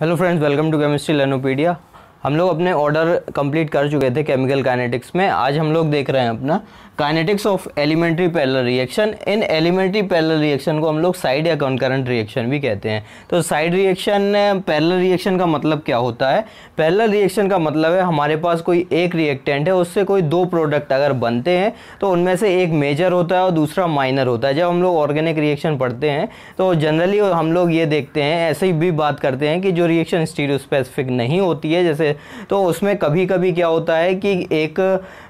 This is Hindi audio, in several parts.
Hello friends, welcome to chemistry Learnopedia. हम लोग अपने ऑर्डर कंप्लीट कर चुके थे केमिकल काइनेटिक्स में। आज हम लोग देख रहे हैं अपना kinetics of elementary parallel reaction. इन एलिमेंट्री पैरेलल रिएक्शन को हम लोग साइड या कॉन्करेंट रिएक्शन भी कहते हैं। तो साइड रिएक्शन, पैरेलल रिएक्शन का मतलब क्या होता है? पैरेलल रिएक्शन का मतलब है हमारे पास कोई एक रिएक्टेंट है, उससे कोई दो प्रोडक्ट अगर बनते हैं तो उनमें से एक मेजर होता है और दूसरा माइनर होता है। जब हम लोग ऑर्गेनिक रिएक्शन पढ़ते हैं तो जनरली हम लोग ये देखते हैं, ऐसे ही भी बात करते हैं कि जो रिएक्शन स्टीरियो स्पेसिफिक नहीं होती है जैसे, तो उसमें कभी कभी क्या होता है कि एक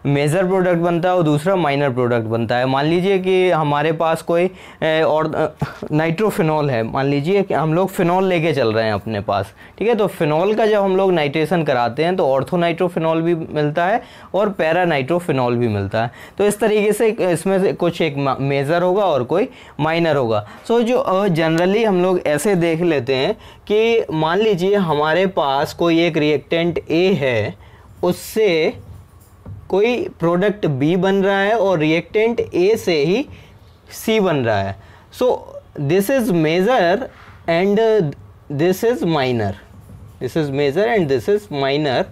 मेजर प्रोडक्ट बनता है और दूसरा माइनर प्रोडक्ट बनता है। मान लीजिए कि हमारे पास कोई और नाइट्रोफिनॉल है। मान लीजिए कि हम लोग फिनॉल लेके चल रहे हैं अपने पास, ठीक है। तो फिनॉल का जब हम लोग नाइट्रेशन कराते हैं तो ऑर्थोनाइट्रोफिनॉल भी मिलता है और पैरा नाइट्रोफिनॉल भी मिलता है। तो इस तरीके से इसमें से कुछ एक मेजर होगा और कोई माइनर होगा। सो जो जनरली हम लोग ऐसे देख लेते हैं कि मान लीजिए हमारे पास कोई एक रिएक्टेंट ए है, उससे कोई प्रोडक्ट बी बन रहा है और रिएक्टेंट ए से ही सी बन रहा है। So this is major and this is minor, this is major and this is minor.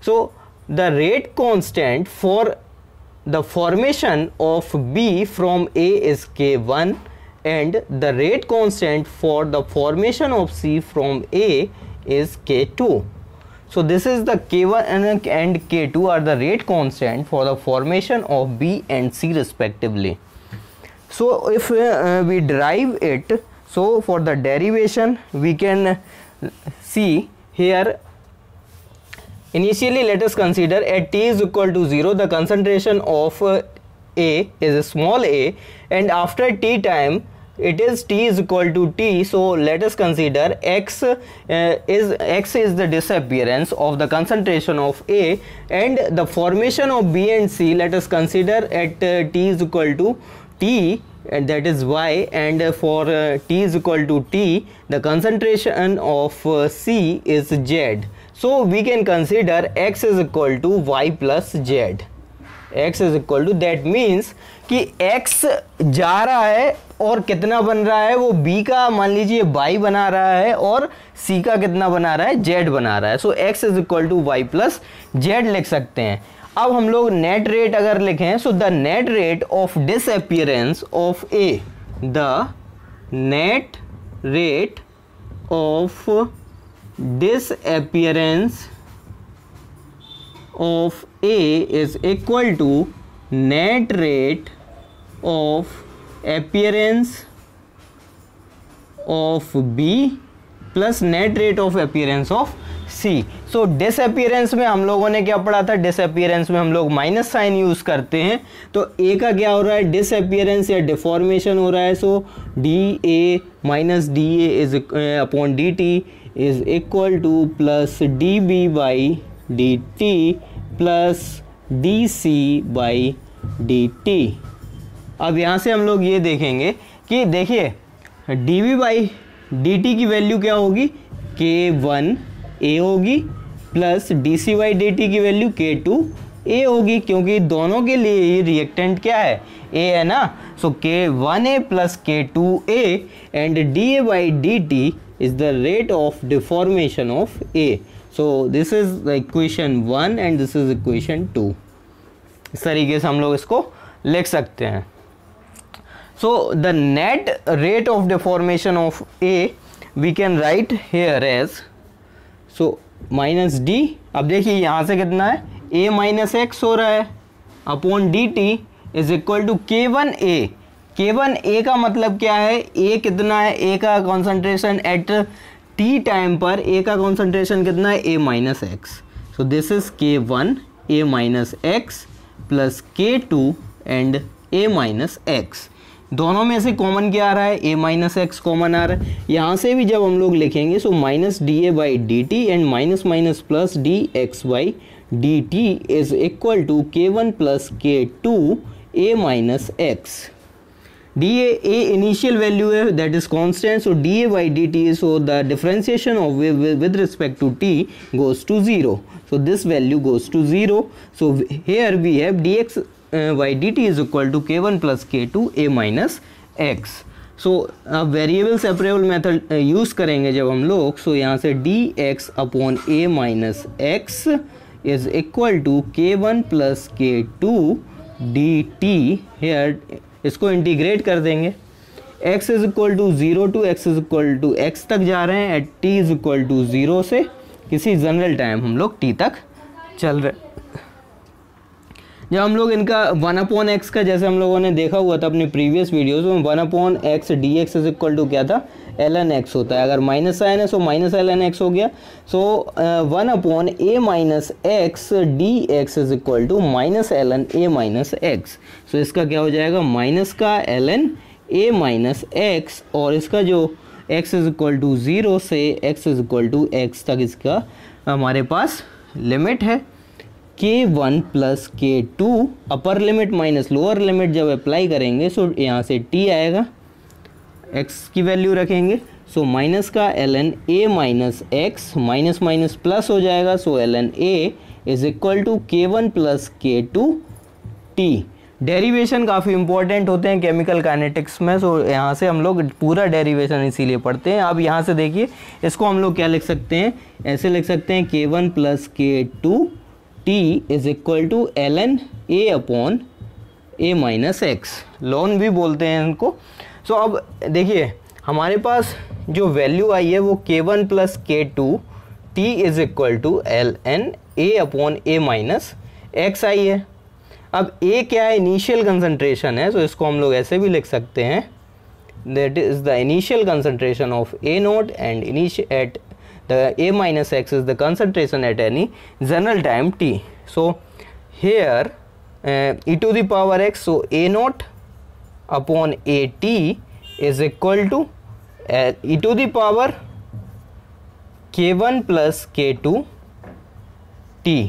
So the rate constant for the formation of B from A is K1 and the rate constant for the formation of C from A is K2. So this is the K1 and K2 are the rate constant for the formation of B and C respectively. So if we derive it, so for the derivation we can see here. Initially let us consider at T is equal to 0 the concentration of A is a small a, and after T time it is T is equal to T. So let us consider X is the disappearance of the concentration of A, and the formation of B and C let us consider at T is equal to T, and that is Y, and for T is equal to T the concentration of C is Z. So we can consider X is equal to Y plus Z. X is equal to, that means कि X जा रहा है और कितना बन रहा है वो B का, मान लीजिए Y बना रहा है और C का कितना बना रहा है, Z बना रहा है। So X is equal to Y plus Z लिख सकते हैं। अब हम लोग नेट रेट अगर लिखें, so the net rate of disappearance of A, the net rate of disappearance of A is equal to net rate of appearance of B plus net rate of appearance of C. So disappearance में हम लोगों ने क्या पढ़ा था? disappearance में हम लोग माइनस साइन यूज करते हैं। तो A का क्या हो रहा है? disappearance या डिफॉर्मेशन हो रहा है। सो DA minus DA is upon DT is equal two plus DB by dt plus dc by dt। अब यहाँ से हम लोग ये देखेंगे कि देखिए dv बाई dt की वैल्यू क्या होगी? K1A होगी प्लस dc बाई dt की वैल्यू K2A होगी, क्योंकि दोनों के लिए ये रिएक्टेंट क्या है? A है ना। So K1A plus K2A and dA by dt is the rate of deformation of A. So this is the equation 1 and this is equation 2. इस तरीके से हम लोग इसको लिख सकते हैं। So the net rate of deformation of A we can write here as, so minus D। अब देखिए यहाँ से कितना है? A माइनस एक्स हो रहा है upon dt is equal to K1A। K1A का मतलब क्या है? A कितना है? A का कॉन्सेंट्रेशन एट T टाइम पर A का कॉन्सेंट्रेशन कितना है? A minus x. So this is K1 A minus x plus K2 and A minus x. दोनों में से कॉमन क्या आ रहा है? A माइनस एक्स कॉमन आ रहा है। यहाँ से भी जब हम लोग लिखेंगे so minus DA by dt and minus minus plus dx by dt is equal to K1 plus K2 A minus x. dA A initial value है, that is constant, so dA by dt, so the differentiation of with respect to t goes to 0, so this value goes to 0. So here we have dx by dt is equal to K1 plus K2 A minus x. सो अब वेरिएबल सेपरेबल मेथड यूज़ करेंगे जब हम लोग, सो यहाँ से dx upon a minus x is equal to k1 plus k2 dt। Here इसको इंटीग्रेट कर देंगे, x is equal to 0 to x is equal to x तक जा रहे हैं, at t is equal to 0 से किसी जनरल टाइम हम लोग t तक चल रहे। जब हम लोग इनका 1 अपॉन एक्स का, जैसे हम लोगों ने देखा हुआ था अपनी प्रीवियस वीडियोस में, 1 upon x d x is equal to क्या था, ln x होता है। अगर माइनस साइन है सो माइनस ln x हो गया। So 1 upon a minus x d x is equal to minus ln a minus x. So इसका क्या हो जाएगा, माइनस का ln a माइनस एक्स, और इसका जो x इज इक्वल टू 0 से x is equal to x तक इसका हमारे पास लिमिट है k1 plus k2, upper limit minus lower limit जब अप्लाई करेंगे सो यहाँ से t आएगा, x की वैल्यू रखेंगे, सो माइनस का ln a minus x, minus minus plus हो जाएगा, so ln a is equal to k1 plus k2 t। Derivation काफ़ी इंपॉर्टेंट होते हैं केमिकल काइनेटिक्स में, सो यहाँ से हम लोग पूरा डेरिवेशन इसीलिए पढ़ते हैं। अब यहाँ से देखिए इसको हम लोग क्या लिख सकते हैं, ऐसे लिख सकते हैं k1 plus k2 t is equal to ln a upon a minus x, लॉन भी बोलते हैं इनको। सो अब देखिए हमारे पास जो वैल्यू आई है वो k1 plus k2 t is equal to ln a upon a minus x आई है। अब a क्या है, इनिशियल कंसंट्रेशन है, तो इसको हम लोग ऐसे भी लिख सकते हैं, that is the initial concentration of a nought and at the a minus x is the concentration at any general time t. So here e to the power x, so a naught upon a t is equal to e to the power k1 plus k2 t।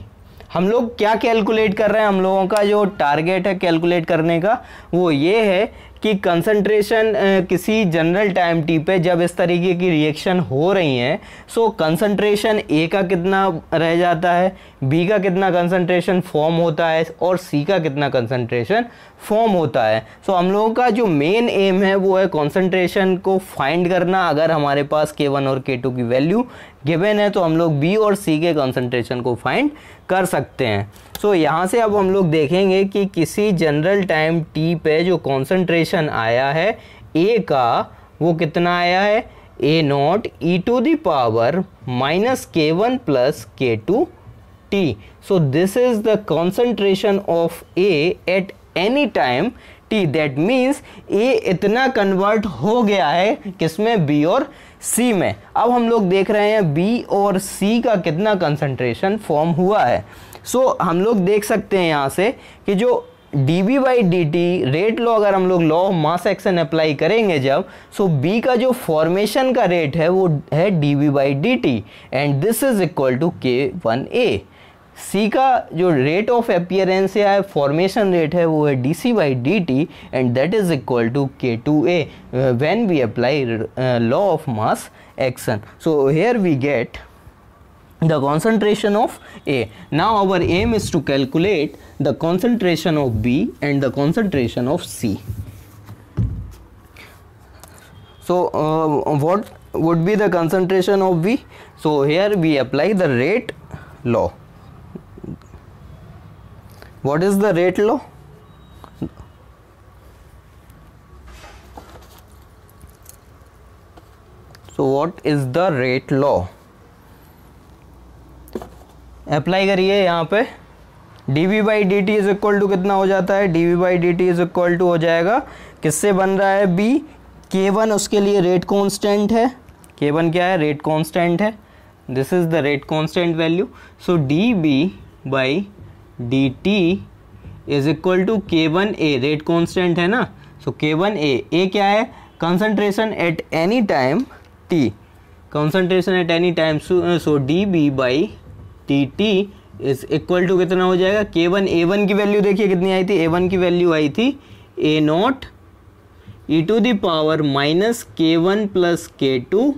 हम लोग क्या कैलकुलेट कर रहे हैं, हम लोगों का जो टारगेट है कैलकुलेट करने का वो ये है कि कंसंट्रेशन किसी जनरल टाइम टी पे जब इस तरीके की रिएक्शन हो रही हैं, सो कंसंट्रेशन ए का कितना रह जाता है, बी का कितना कंसंट्रेशन फॉर्म होता है और सी का कितना कंसंट्रेशन फॉर्म होता है। सो हम लोगों का जो मेन एम है वो है कंसंट्रेशन को फाइंड करना। अगर हमारे पास k1 और k2 की वैल्यू गिवन है तो हम लोग बी और सी के कंसंट्रेशन को फाइंड कर सकते हैं। सो यहाँ से अब हम लोग देखेंगे कि किसी जनरल टाइम टी पे जो कॉन्सेंट्रेशन आया है ए का वो कितना आया है, A naught e to the power minus k1 plus k2 t. So this is the concentration of A at any time t, that means A इतना कन्वर्ट हो गया है किसमें, बी और सी में। अब हम लोग देख रहे हैं बी और सी का कितना कंसंट्रेशन फॉर्म हुआ है। सो हम लोग देख सकते हैं यहाँ से कि जो dB by d T rate law, अगर हम लोग law of mass action apply करेंगे जब, सो B का जो फॉर्मेशन का रेट है वो है dB by d t and this is equal to K1A। C का जो रेट ऑफ अपीयरेंस या फॉर्मेशन रेट है वो है dC by d t and that is equal to K2A when we apply law of mass action. So here we get the concentration of A. Now our aim is to calculate the concentration of B and the concentration of C. So what would be the concentration of B? So here we apply the rate law. What is the rate law? So what is the rate law? Apply करिए यहाँ पे, dV by d t is equal to कितना हो जाता है, dV by d t is equal to हो जाएगा, किससे बन रहा है B, K1 उसके लिए रेट कांस्टेंट है, K1 क्या है, रेट कांस्टेंट है, this is the rate constant value. So dB by d t is equal to K1A, rate constant है ना, सो K1A, A क्या है, concentration at any time T, concentration at any time, so dB by t t is equal to कितना हो जाएगा, K1, A1 की वैल्यू देखिए कितनी आई थी, A1 की वैल्यू आई थी A nought e to the power minus K1 plus K2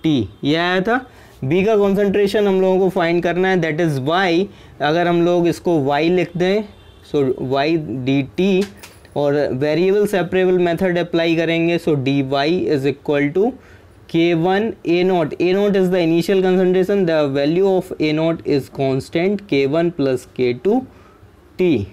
T, ये आया था। B का कॉन्सेंट्रेशन हम लोगों को फाइंड करना है, दैट इज Y। अगर हम लोग इसको Y लिख दें, सो Y डी टी और वेरिएबल सेपरेबल मेथड अप्लाई करेंगे, so dy is equal to K1 A0. A0 is the initial concentration. The value of A0 is constant K1 plus K2 T.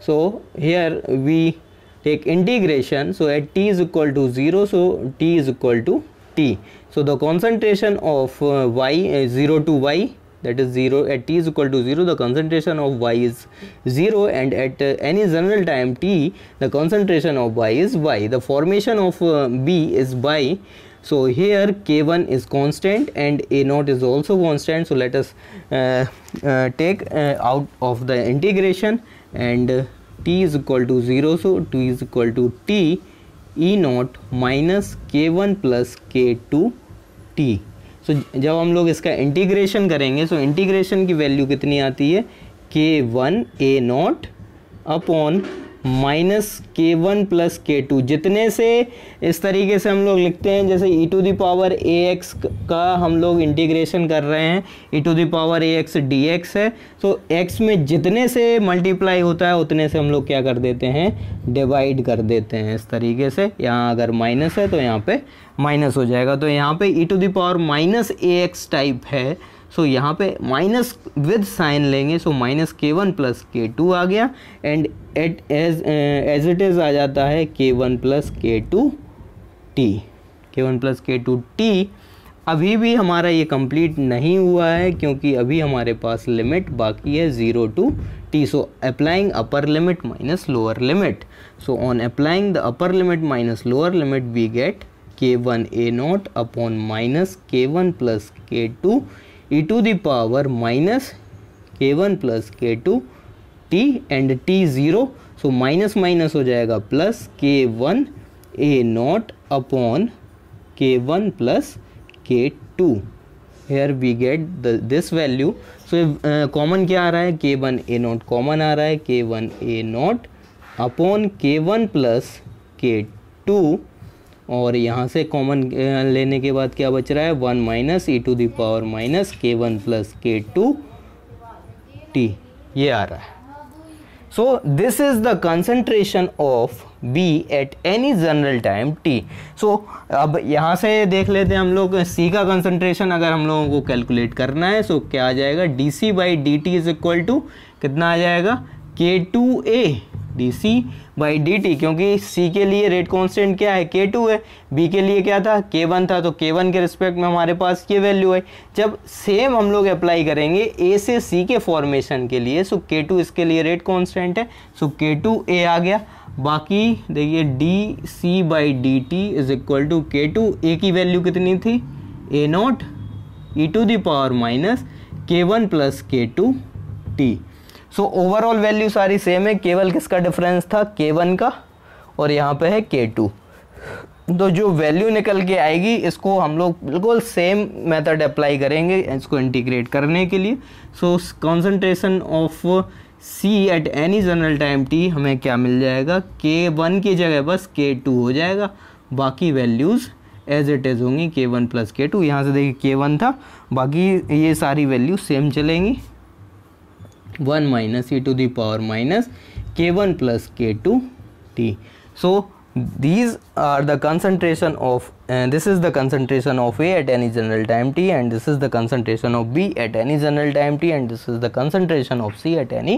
So here we take integration. So at T is equal to 0. So T is equal to T. So the concentration of Y is 0 to Y. That is 0 at T is equal to 0. The concentration of Y is 0, and at any general time T, the concentration of Y is Y. The formation of B is by. So here K1 is constant and A0 is also constant. So let us take out of the integration, and T is equal to 0. So T is equal to T E0 minus K1 plus K2 T. So जब हम लोग इसका इंटीग्रेशन करेंगे, so इंटीग्रेशन की वैल्यू कितनी आती है, K1 A0 upon minus K1 plus K2. जितने से इस तरीके से हम लोग लिखते हैं, जैसे e to the power ax का हम लोग इंटीग्रेशन कर रहे हैं, e to the power ax dx है, तो x में जितने से मल्टीप्लाई होता है उतने से हम लोग क्या कर देते हैं, डिवाइड कर देते हैं इस तरीके से. यहाँ अगर माइनस है तो यहाँ पे माइनस हो जाएगा. तो यहाँ पे e to the power minus ax type है, सो यहाँ पे माइनस विद साइन लेंगे, so minus K1 plus K2 आ गया, and at as it is आ जाता है K1 plus K2 T. K1 plus K2 T. अभी भी हमारा ये कंप्लीट नहीं हुआ है क्योंकि अभी हमारे पास लिमिट बाकी है 0 to T. So applying upper limit minus lower limit. So on applying the upper limit minus lower limit we get K1 A0 upon minus K1 plus K2 e to the power minus K1 plus K2 T, and T 0. So minus minus हो जाएगा plus K1 A0 upon K1 plus K2. Here we get this value. So common क्या आ रहा है, K1 A0 कॉमन आ रहा है, K1 A0 upon K1 plus K2, और यहाँ से कॉमन लेने के बाद क्या बच रहा है, 1 minus e to the power minus K1 plus K2 T, ये आ रहा है. So this is the concentration of B at any general time T. So अब यहाँ से देख लेते हैं हम लोग C का कंसंट्रेशन अगर हम लोगों को कैलकुलेट करना है, सो क्या आ जाएगा, dC by dt is equal to कितना आ जाएगा, K2A dC बाई dt, क्योंकि C के लिए रेट कांस्टेंट क्या है, K2 है, B के लिए क्या था, K1 था, तो K1 के रिस्पेक्ट में हमारे पास ये वैल्यू है. जब सेम हम लोग अप्लाई करेंगे A से C के फॉर्मेशन के लिए, सो K2 इसके लिए रेट कांस्टेंट है, सो K2A आ गया. बाकी देखिए dC by dt is equal to K2A की वैल्यू कितनी थी, A0 e to the power minus K1 plus K2 T. So overall value सारी सेम है, केवल किसका डिफरेंस था, K1 का, और यहाँ पे है K2. तो जो वैल्यू निकल के आएगी इसको हम लोग बिल्कुल सेम मेथड अप्लाई करेंगे इसको इंटीग्रेट करने के लिए. सो concentration of C eight any general time T हमें क्या मिल जाएगा, K1 की जगह बस K2 हो जाएगा, बाकी वैल्यूज़ एज इट इज़ होंगी K1 प्लस K2. यहाँ से देखिए K1 था, बाकी ये सारी वैल्यू सेम चलेंगी, 1 minus e to the power minus K1 plus K2 T. So these are the concentration of, this is the concentration of A at any general time T, and this is the concentration of B at any general time T, and this is the concentration of C at any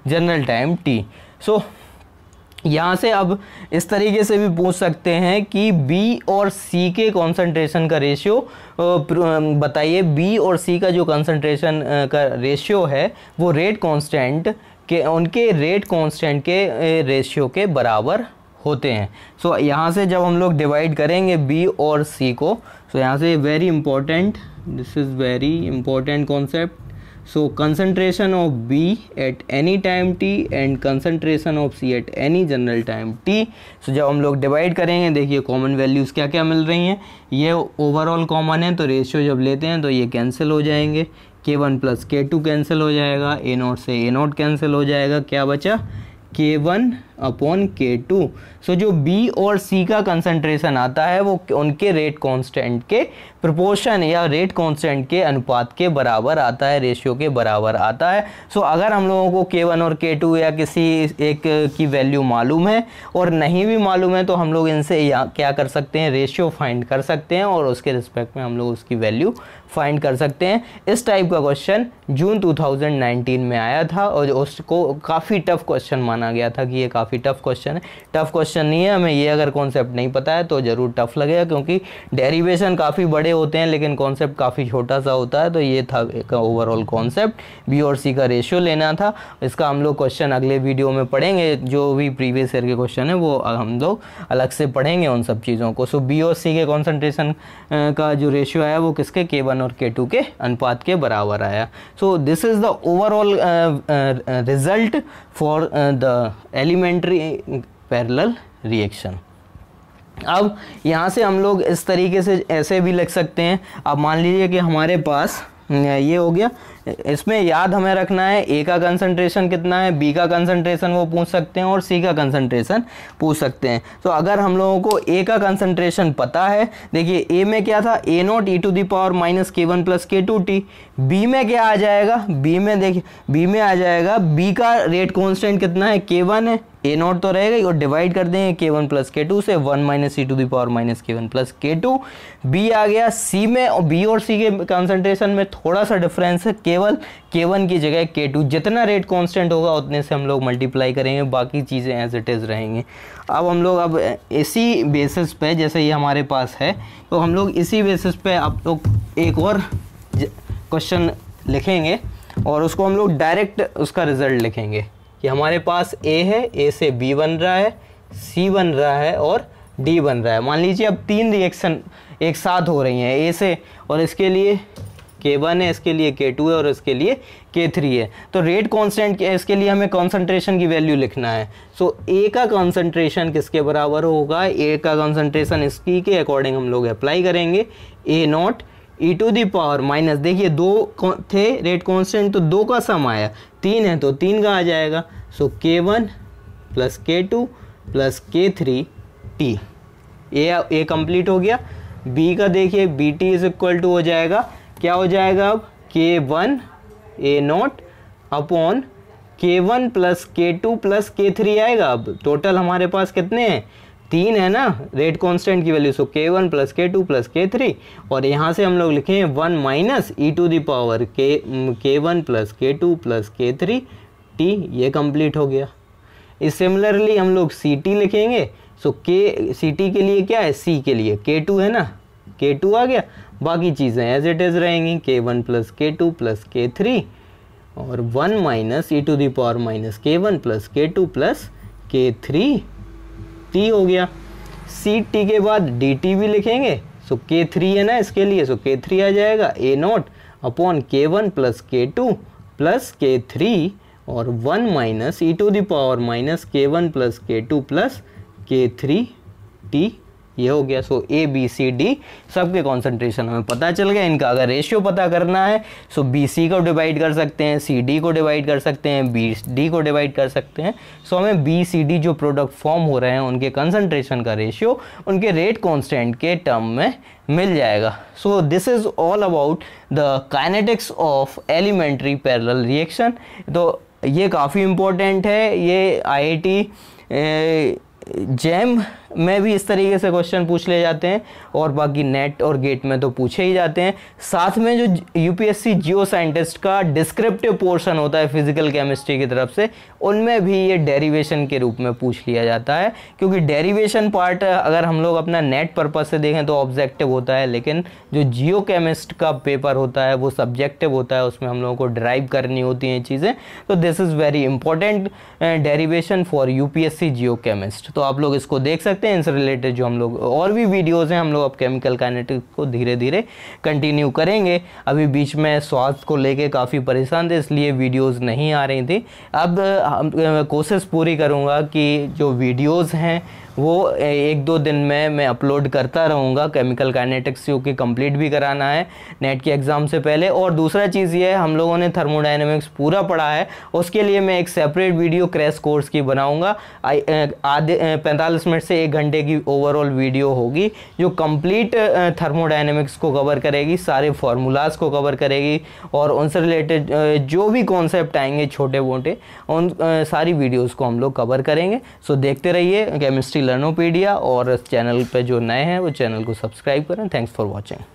general time T. So यहाँ से अब इस तरीके से भी पूछ सकते हैं कि B और C के कॉन्सेंट्रेशन का रेशियो बताइए. B और C का जो कॉन्सेंट्रेशन का रेशियो है वो रेट कांस्टेंट के, उनके रेट कांस्टेंट के रेशियो के बराबर होते हैं. सो यहाँ से जब हम लोग डिवाइड करेंगे B और C को, सो यहाँ से very important, this is very important concept. So concentration of B at any time T and concentration of C at any general time T. So जब हम लोग डिवाइड करेंगे देखिए कॉमन वैल्यूज़ क्या क्या मिल रही हैं, ये ओवरऑल कॉमन है, तो रेशियो जब लेते हैं तो ये कैंसिल हो जाएंगे, K1 प्लस K2 कैंसिल हो जाएगा, A0 से A0 कैंसिल हो जाएगा, क्या बचा, K1 अपॉन K2। सो जो B और C का कंसंट्रेशन आता है वो उनके रेट कांस्टेंट के प्रोपोर्शन या रेट कांस्टेंट के अनुपात के बराबर आता है, रेशियो के बराबर आता है। सो अगर हम लोगों को K1 और K2 या किसी एक की वैल्यू मालूम है और नहीं भी मालूम है तो हम लोग इनसे क्या कर सकते हैं, रेशियो फाइंड कर सकते हैं और उसके रिस्पेक्ट में हम लोग उसकी वैल्यू फाइंड कर सकते हैं। इस टाइप का क्वेश्चन जून 2019 में आया था और उसको काफ़ी टफ क्वेश्चन माना गया था कि ये काफ़ी टफ क्वेश्चन है। टफ क्वेश्चन नहीं है, हमें ये अगर कॉन्सेप्ट नहीं पता है तो ज़रूर टफ लगेगा, क्योंकि डेरिवेशन काफ़ी बड़े होते हैं लेकिन कॉन्सेप्ट काफ़ी छोटा सा होता है। तो ये था एक ओवरऑल कॉन्सेप्ट, बी और सी का रेशियो लेना था। इसका हम लोग क्वेश्चन अगले वीडियो में पढ़ेंगे, जो भी प्रीवियस ईयर के क्वेश्चन है वो हम लोग अलग से पढ़ेंगे उन सब चीज़ों को। सो बी और सी के कॉन्सेंट्रेशन का जो रेशियो आया वो किसके, K1 और K2 के अनुपात के बराबर आया। So this is the overall result for the elementary parallel reaction. अब यहाँ से हम लोग इस तरीके से ऐसे भी लिख सकते हैं। अब मान लीजिए कि हमारे पास ये हो गया, इसमें याद हमें रखना है ए का कंसंट्रेशन कितना है, बी का कंसंट्रेशन वो पूछ सकते हैं और सी का कंसंट्रेशन पूछ सकते हैं। तो अगर हम लोगों को ए का कंसंट्रेशन पता है, देखिए ए में क्या था, A naught e to the power minus K1 plus K2T। B में क्या आ जाएगा, बी में देखिए बी में आ जाएगा, बी का रेट कांस्टेंट कितना है, K1 है, ए नॉट तो रहेगा ही और डिवाइड कर देंगे K1 प्लस K2 से, 1 minus e to the power minus K1 plus K2। B आ गया सी में, और बी और सी के कंसंट्रेशन में थोड़ा सा डिफरेंस है, केवल K1 की जगह K2। जितना रेट कांस्टेंट होगा उतने से हम लोग मल्टीप्लाई करेंगे, बाकी चीज़ें एज इट इज़ रहेंगे। अब हम लोग अब इसी बेसिस पे, जैसे ये हमारे पास है तो हम लोग इसी बेसिस पे अब लोग एक और क्वेश्चन लिखेंगे और उसको हम लोग डायरेक्ट उसका रिजल्ट लिखेंगे कि हमारे पास ए है, ए से बी बन रहा है, सी बन रहा है और डी बन रहा है। मान लीजिए अब 3 रिएक्शन एक साथ हो रही हैं ए से, और इसके लिए K1 है, इसके लिए K2 है और इसके लिए K3 है। तो रेट कांस्टेंट इसके लिए हमें कंसंट्रेशन की वैल्यू लिखना है। सो ए का कंसंट्रेशन किसके बराबर होगा, ए का कंसंट्रेशन इसकी के अकॉर्डिंग हम लोग अप्लाई करेंगे, A naught e to the power minus, देखिए 2 थे रेट कांस्टेंट तो 2 का सम आया, 3 है तो 3 का आ जाएगा। सो K1 plus K2 plus K3T, ए कंप्लीट हो गया। बी का देखिए BT इज इक्वल टू हो जाएगा, क्या हो जाएगा अब, K1 ए naught upon K1 plus K2 plus K3 आएगा। अब टोटल हमारे पास कितने हैं, 3 है ना रेट कांस्टेंट की value. So K1 plus K2 plus K3, और यहाँ से हम लोग लिखें 1 minus e to the power K1 plus K2 plus K3T, ये कंप्लीट हो गया। इस सिमिलरली हम लोग CT लिखेंगे। सो CT के लिए क्या है, C के लिए K2 है ना, K2 आ गया, बाकी चीज़ें एज इट इज़ रहेंगी, K1 plus K2 plus K3 और 1 minus e to the power minus K1 plus K2 plus K3T हो गया। CT के बाद DT भी लिखेंगे। सो K3 है ना इसके लिए, सो K3 आ जाएगा, A naught upon K1 plus K2 plus K3 और 1 minus e to the power minus K1 plus K2 plus K3T, ये हो गया। So A B C D सबके कॉन्सेंट्रेशन हमें पता चल गया। इनका अगर रेशियो पता करना है सो बी सी को डिवाइड कर सकते हैं, सी डी को डिवाइड कर सकते हैं, बी डी को डिवाइड कर सकते हैं। सो हमें बी सी डी जो प्रोडक्ट फॉर्म हो रहे हैं उनके कंसंट्रेशन का रेशियो उनके रेट कांस्टेंट के टर्म में मिल जाएगा। So this is all about the kinetics of elementary parallel reaction. तो ये काफ़ी इम्पोर्टेंट है, ये IIT जैम में भी इस तरीके से क्वेश्चन पूछ ले जाते हैं और बाकी नेट और गेट में तो पूछे ही जाते हैं। साथ में जो UPSC जियो साइंटिस्ट का डिस्क्रिप्टिव पोर्शन होता है फिजिकल केमिस्ट्री की तरफ से, उनमें भी ये डेरिवेशन के रूप में पूछ लिया जाता है, क्योंकि डेरिवेशन पार्ट अगर हम लोग अपना नेट पर्पस से देखें तो ऑब्जेक्टिव होता है, लेकिन जो जियो केमिस्ट का पेपर होता है वो सब्जेक्टिव होता है, उसमें हम लोगों को ड्राइव करनी होती हैं चीज़ें। तो this is very important derivation for UPSC Jio chemist. तो आप लोग इसको देख सकते हैं, इनसे रिलेटेड जो हम लोग और भी वीडियोस हैं हम लोग अब केमिकल काइनेटिक्स को धीरे धीरे कंटिन्यू करेंगे। अभी बीच में स्वास्थ्य को लेके काफ़ी परेशान थे इसलिए वीडियोस नहीं आ रही थी। अब कोशिश पूरी करूंगा कि जो वीडियोस हैं वो 1-2 दिन में मैं अपलोड करता रहूँगा। केमिकल काइनेटिक्स जो कि कंप्लीट भी कराना है नेट के एग्ज़ाम से पहले। और दूसरा चीज़ ये है, हम लोगों ने थर्मोडायनेमिक्स पूरा पढ़ा है, उसके लिए मैं एक सेपरेट वीडियो क्रैश कोर्स की बनाऊँगा। आधे 45 मिनट से 1 घंटे की ओवरऑल वीडियो होगी जो कंप्लीट थर्मोडायनेमिक्स को कवर करेगी, सारे फार्मूलाज को कवर करेगी और उनसे रिलेटेड जो भी कॉन्सेप्ट आएंगे छोटे मोटे, उन सारी वीडियोस को हम लोग कवर करेंगे। सो देखते रहिए केमिस्ट्री लर्नोपीडिया, और चैनल पे जो नए हैं वो चैनल को सब्सक्राइब करें। Thanks for watching.